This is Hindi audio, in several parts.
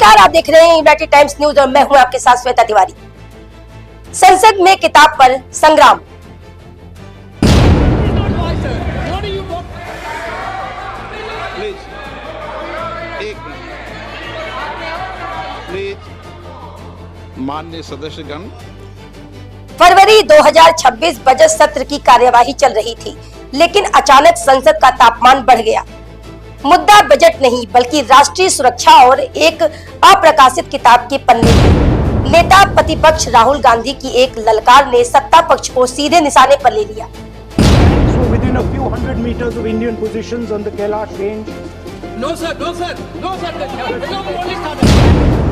नमस्कार, आप देख रहे हैं यूनाइटेड टाइम्स न्यूज और मैं हूं आपके साथ श्वेता तिवारी। संसद में किताब पर संग्राम। माननीय सदस्यगण, फरवरी 2026 बजट सत्र की कार्यवाही चल रही थी, लेकिन अचानक संसद का तापमान बढ़ गया। मुद्दा बजट नहीं बल्कि राष्ट्रीय सुरक्षा और एक अप्रकाशित किताब के पन्ने थे। नेता प्रतिपक्ष राहुल गांधी की एक ललकार ने सत्ता पक्ष को सीधे निशाने पर ले लिया। Within a few hundred meters of Indian positions on the Kailash range. No sir, no sir, no sir.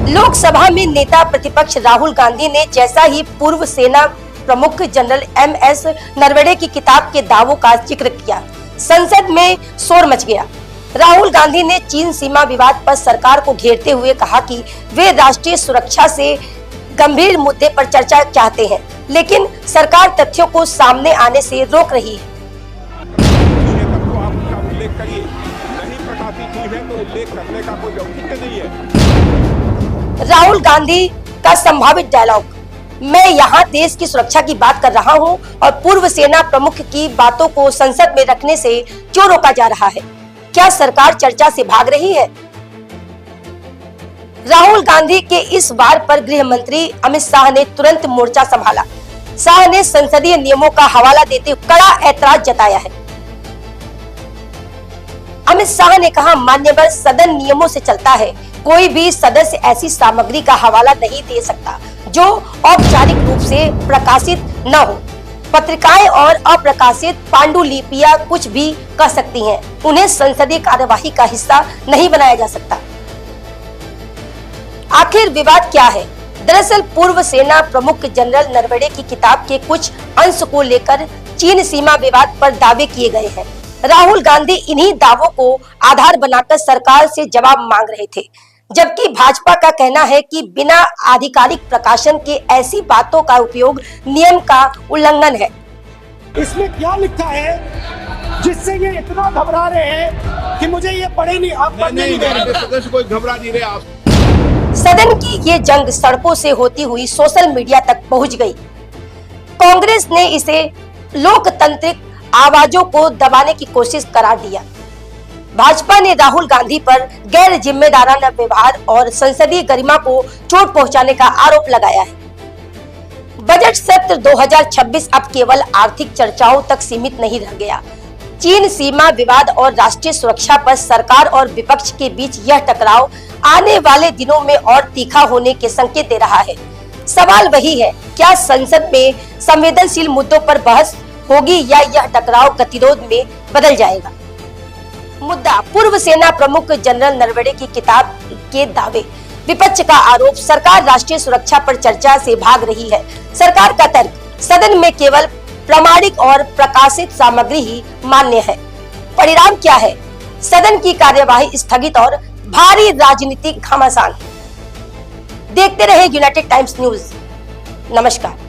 Lok Sabha में नेता प्रतिपक्ष राहुल गांधी ने जैसा ही पूर्व सेना प्रमुख जनरल MS नरवणे की किताब के दावों का जिक्र किया, संसद में शोर मच गया। राहुल गांधी ने चीन सीमा विवाद पर सरकार को घेरते हुए कहा कि वे राष्ट्रीय सुरक्षा से गंभीर मुद्दे पर चर्चा चाहते हैं, लेकिन सरकार तथ्यों को सामने आने से रोक रही है। उल्लेख करिए, नहीं प्रकाशित हुई है तो उल्लेख करने का कोई औचित्य नहीं है। राहुल गांधी का संभावित डायलॉग, मैं यहाँ देश की सुरक्षा की बात कर रहा हूँ और पूर्व सेना प्रमुख की बातों को संसद में रखने से क्यों रोका जा रहा है? क्या सरकार चर्चा से भाग रही है? राहुल गांधी के इस वार पर गृह मंत्री अमित शाह ने तुरंत मोर्चा संभाला। शाह ने संसदीय नियमों का हवाला देते हुए कड़ा ऐतराज जताया है। अमित शाह ने कहा, मान्यवर सदन नियमों से चलता है, कोई भी सदस्य ऐसी सामग्री का हवाला नहीं दे सकता जो औपचारिक रूप से प्रकाशित न हो। पत्रिकाएं और अप्रकाशित पांडुलिपियां कुछ भी कर सकती हैं, उन्हें संसदीय कार्यवाही का हिस्सा नहीं बनाया जा सकता। आखिर विवाद क्या है? दरअसल पूर्व सेना प्रमुख जनरल नरवणे की किताब के कुछ अंश को लेकर चीन सीमा विवाद पर दावे किए गए हैं। राहुल गांधी इन्हीं दावों को आधार बनाकर सरकार से जवाब मांग रहे थे, जबकि भाजपा का कहना है कि बिना आधिकारिक प्रकाशन के ऐसी बातों का उपयोग नियम का उल्लंघन है। इसमें क्या लिखा है जिससे ये इतना घबरा रहे हैं कि मुझे ये पढ़े नहीं, आप पढ़ने नहीं दे रहे। सदस्य कोई घबरा नहीं रहे। आप सदन की ये जंग सड़कों से होती हुई सोशल मीडिया तक पहुंच गई। कांग्रेस ने इसे लोकतांत्रिक आवाजों को दबाने की कोशिश करार दिया। भाजपा ने राहुल गांधी पर गैर जिम्मेदाराना व्यवहार और संसदीय गरिमा को चोट पहुंचाने का आरोप लगाया है। बजट सत्र 2026 अब केवल आर्थिक चर्चाओं तक सीमित नहीं रह गया। चीन सीमा विवाद और राष्ट्रीय सुरक्षा पर सरकार और विपक्ष के बीच यह टकराव आने वाले दिनों में और तीखा होने के संकेत दे रहा है। सवाल वही है, क्या संसद में संवेदनशील मुद्दों पर बहस होगी या यह टकराव गतिरोध में बदल जाएगा? मुद्दा पूर्व सेना प्रमुख जनरल नरवणे की किताब के दावे, विपक्ष का आरोप, सरकार राष्ट्रीय सुरक्षा पर चर्चा से भाग रही है। सरकार का तर्क, सदन में केवल प्रामाणिक और प्रकाशित सामग्री ही मान्य है। परिणाम क्या है? सदन की कार्यवाही स्थगित और भारी राजनीतिक घमासान। देखते रहे यूनाइटेड टाइम्स न्यूज। नमस्कार।